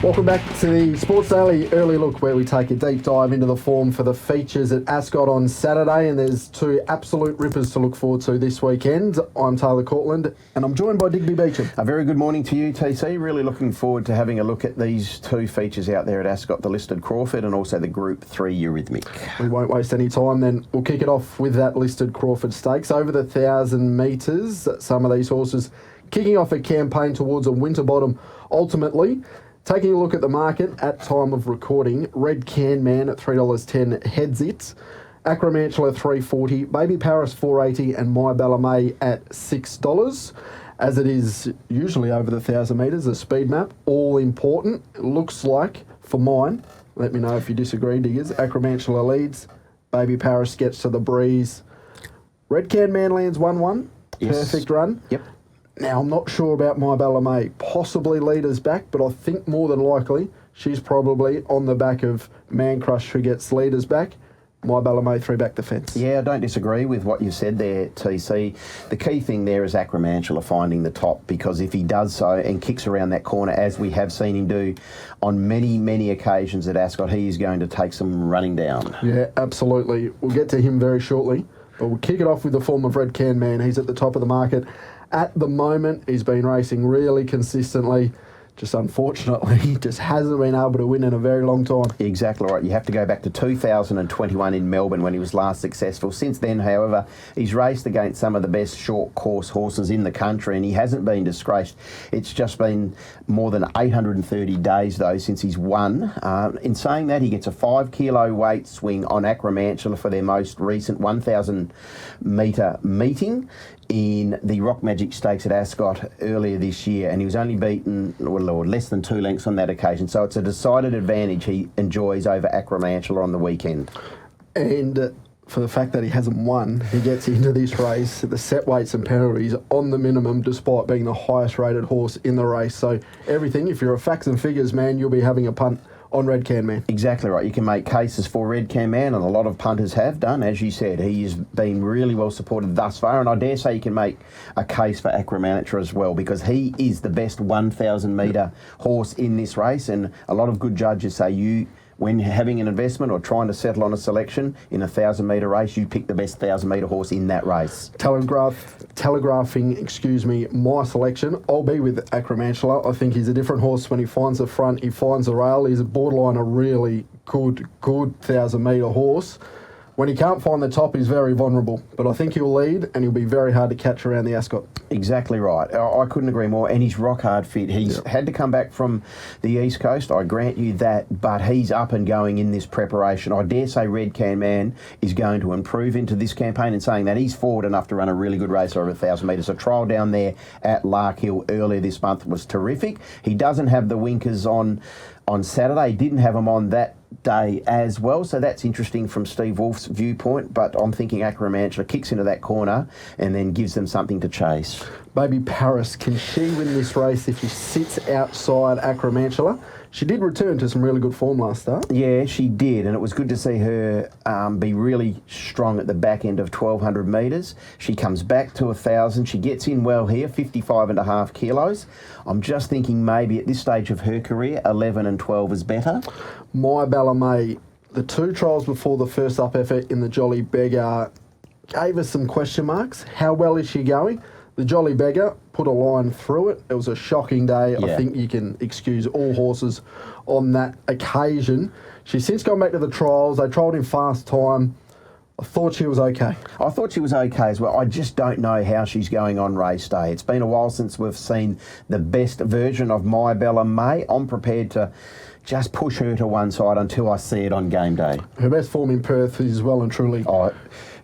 Welcome back to the Sports Daily Early Look, where we take a deep dive into the form for the features at Ascot on Saturday, and there's two absolute rippers to look forward to this weekend. I'm Taylor Courtland, and I'm joined by Digby Beacham. A very good morning to you, TC. Really looking forward to having a look at these two features out there at Ascot, the listed Crawford and also the Group 3 Eurythmic. We won't waste any time then. We'll kick it off with that listed Crawford Stakes. Over the 1,000 metres, some of these horses kicking off a campaign towards a winter bottom ultimately. Taking a look at the market at time of recording, Red Can Man at $3.10 heads it. Acromantula $3.40, Baby Paris $4.80, and My Bella May at $6. As it is usually over the 1,000 metres, the speed map, all important. It looks like, for mine, let me know if you disagree, diggers, Acromantula leads, Baby Paris gets to the breeze. Red Can Man lands 1-1, Yes. Perfect run. Yep. Now, I'm not sure about My Bella May, possibly leaders back, but I think more than likely she's probably on the back of Man Crush, who gets leaders back. My Bella May 3 back the fence. Yeah, I don't disagree with what you said there, TC. The key thing there is Acromantula finding the top, because if he does so and kicks around that corner, as we have seen him do on many, many occasions at Ascot, he is going to take some running down. Yeah, absolutely. We'll get to him very shortly, but we'll kick it off with the form of Red Can Man. He's at the top of the market. At the moment, he's been racing really consistently. Just unfortunately, just hasn't been able to win in a very long time. Exactly right. You have to go back to 2021 in Melbourne when he was last successful. Since then, however, he's raced against some of the best short course horses in the country, and he hasn't been disgraced. It's just been more than 830 days, though, since he's won. In saying that, he gets a 5 kilo weight swing on Acromantula for their most recent 1,000 metre meeting in the Rock Magic Stakes at Ascot earlier this year, and he was only beaten or less than 2 lengths on that occasion. So it's a decided advantage he enjoys over Acromantula on the weekend. And for the fact that he hasn't won, he gets into this race, the set weights and penalties on the minimum, despite being the highest rated horse in the race. So everything, if you're a facts and figures man, you'll be having a punt on Red Can Man. Exactly right. You can make cases for Red Can Man, and a lot of punters have done. As you said, he has been really well supported thus far, and I dare say you can make a case for Acromantula as well, because he is the best 1,000 metre horse in this race, and a lot of good judges say when having an investment or trying to settle on a selection in a 1,000 metre race, you pick the best 1,000 metre horse in that race. Telegraphing my selection, I'll be with Acromantula. I think he's a different horse when he finds the front, he finds the rail. He's borderline a really good 1,000 metre horse. When he can't find the top, he's very vulnerable. But I think he'll lead, and he'll be very hard to catch around the Ascot. Exactly right. I couldn't agree more. And he's rock hard fit. He's had to come back from the East Coast, I grant you that, but he's up and going in this preparation. I dare say Red Can Man is going to improve into this campaign, and saying that he's forward enough to run a really good race over 1,000 metres. A trial down there at Lark Hill earlier this month was terrific. He doesn't have the winkers on Saturday. He didn't have them on that day as well, so that's interesting from Steve Wolf's viewpoint, but I'm thinking Acromantula kicks into that corner and then gives them something to chase. Baby Paris, can she win this race if she sits outside Acromantula? She did return to some really good form last start. Yeah, she did, and it was good to see her be really strong at the back end of 1,200 metres. She comes back to 1,000. She gets in well here, 55.5 kilos. I'm just thinking maybe at this stage of her career, 11 and 12 is better. My Bella May, the 2 trials before the first up effort in the Jolly Beggar gave us some question marks. How well is she going? The Jolly Beggar put a line through it. It was a shocking day. Yeah. I think you can excuse all horses on that occasion. She's since gone back to the trials. They trialled in fast time. I thought she was okay. I thought she was okay as well. I just don't know how she's going on race day. It's been a while since we've seen the best version of My Bella May. I'm prepared to just push her to one side until I see it on game day. Her best form in Perth is well and truly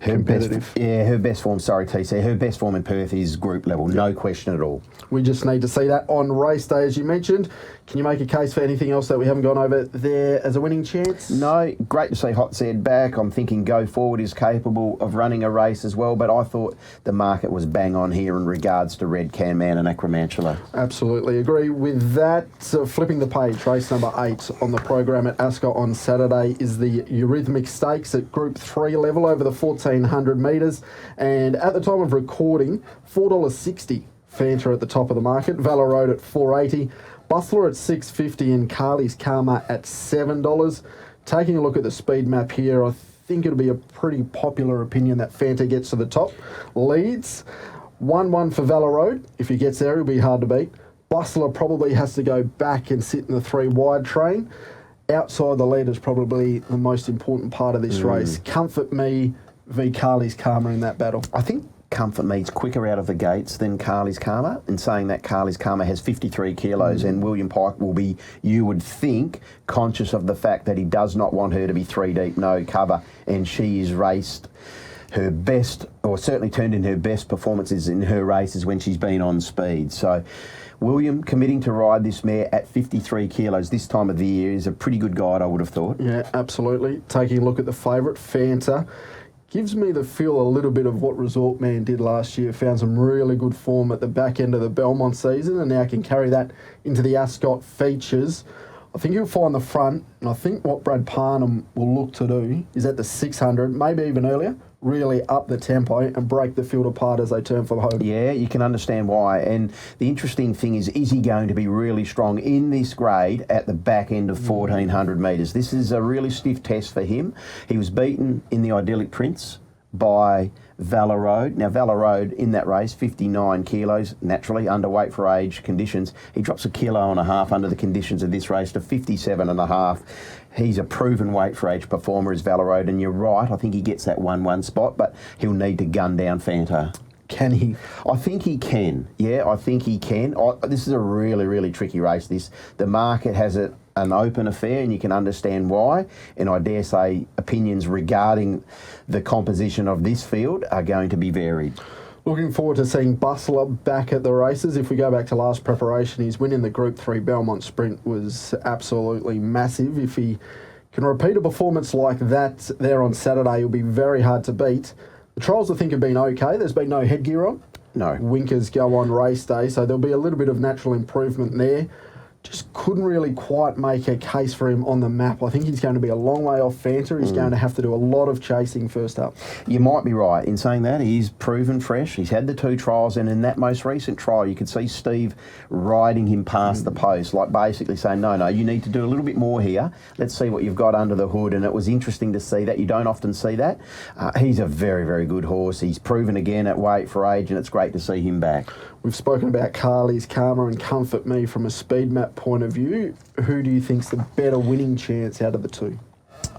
competitive. Her best form, sorry TC, her best form in Perth is group level, no question at all. We just need to see that on race day, as you mentioned. Can you make a case for anything else that we haven't gone over there as a winning chance? No, great to see Hot Said back. I'm thinking Go Forward is capable of running a race as well, but I thought the market was bang on here in regards to Red Can Man and Acromantula. Absolutely agree with that. So flipping the page, race number 8 on the program at Ascot on Saturday is the Eurythmic Stakes at Group 3 level over the 1,400 metres. And at the time of recording, $4.60 Fanta at the top of the market, Valor Road at $4.80, Bustler at $6.50 and Carly's Karma at $7. Taking a look at the speed map here, I think it'll be a pretty popular opinion that Fanta gets to the top. Leads, 1-1 for Valor Road. If he gets there, he'll be hard to beat. Bustler probably has to go back and sit in the 3 wide train. Outside the lead is probably the most important part of this race. Comfort Me v Carly's Karma in that battle. I think Comfort Me's quicker out of the gates than Carly's Karma, in saying that Carly's Karma has 53 kilos and William Pike will be, you would think, conscious of the fact that he does not want her to be 3 deep, no cover, and she is raced her best, or certainly turned in her best performances in her races when she's been on speed. So William committing to ride this mare at 53 kilos this time of the year is a pretty good guide, I would have thought. Yeah, absolutely. Taking a look at the favourite, Fanta, gives me the feel a little bit of what Resort Man did last year. Found some really good form at the back end of the Belmont season and now can carry that into the Ascot features. I think he'll find the front, and I think what Brad Parnham will look to do is at the 600, maybe even earlier, really up the tempo and break the field apart as they turn for home. Yeah, you can understand why. And the interesting thing is he going to be really strong in this grade at the back end of 1,400 metres? This is a really stiff test for him. He was beaten in the Idyllic Prince by Valor Road. Now, Valor Road in that race, 59 kilos, naturally underweight for age conditions. He drops 1.5 kilos under the conditions of this race to 57.5. He's a proven weight for age performer, is Valor Road, and you're right, I think he gets that 1-1 spot, but he'll need to gun down Fanta. Can he? I think he can. Yeah, I think he can. This is a really, really tricky race. The market has an open affair, and you can understand why. And I dare say opinions regarding the composition of this field are going to be varied. Looking forward to seeing Bustler back at the races. If we go back to last preparation, his win in the Group 3 Belmont Sprint was absolutely massive. If he can repeat a performance like that there on Saturday, it'll be very hard to beat. The trials, I think, have been okay. There's been no headgear on. No. Winkers go on race day, so there'll be a little bit of natural improvement there. Just couldn't really quite make a case for him on the map. I think he's going to be a long way off Fanta. He's going to have to do a lot of chasing first up. You might be right in saying that. He's proven fresh. He's had the 2 trials, and in that most recent trial, you could see Steve riding him past the post, like basically saying, no, you need to do a little bit more here. Let's see what you've got under the hood. And it was interesting to see that. You don't often see that. He's a very, very good horse. He's proven again at weight for age, and it's great to see him back. We've spoken about Carly's Karma and Comfort Me from a speed map point of view. Who do you think's the better winning chance out of the 2?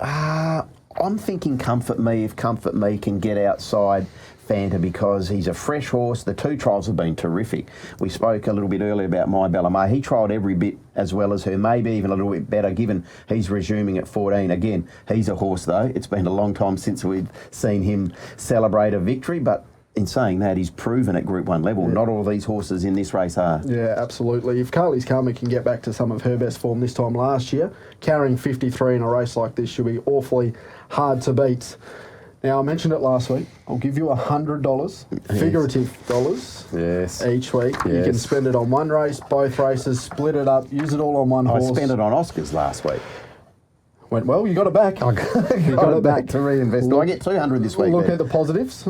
I'm thinking Comfort Me, if Comfort Me can get outside Fanta, because he's a fresh horse. The 2 trials have been terrific. We spoke a little bit earlier about My Bella May. He trialled every bit as well as her, maybe even a little bit better, given he's resuming at 14. Again, he's a horse, though. It's been a long time since we've seen him celebrate a victory, but in saying that, he's proven at Group 1 level. Yeah. Not all these horses in this race are. Yeah, absolutely. If Carly's Karma can get back to some of her best form this time last year, carrying 53 in a race like this should be awfully hard to beat. Now, I mentioned it last week. I'll give you $100, figurative dollars, each week. Yes. You can spend it on one race, both races, split it up, use it all on one horse. I spent it on Oscars last week. Went well, you got it back. I got it back to reinvest. Do I get 200 this week? Look at the positives.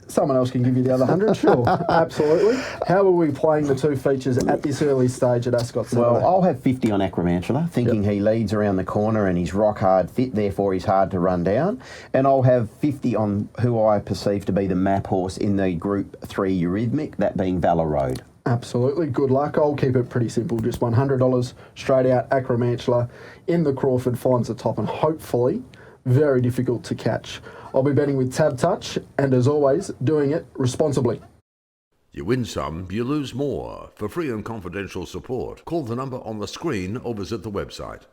Someone else can give you the other 100, sure. Absolutely. How are we playing the 2 features at this early stage at Ascot Saturday? Well, I'll have 50 on Acromantula, thinking he leads around the corner and he's rock hard fit, therefore he's hard to run down. And I'll have 50 on who I perceive to be the map horse in the Group 3 Eurythmic, that being Valor Road. Absolutely. Good luck. I'll keep it pretty simple. Just $100 straight out. Acromantula in the Crawford finds the top and hopefully very difficult to catch. I'll be betting with Tab Touch and as always, doing it responsibly. You win some, you lose more. For free and confidential support, call the number on the screen or visit the website.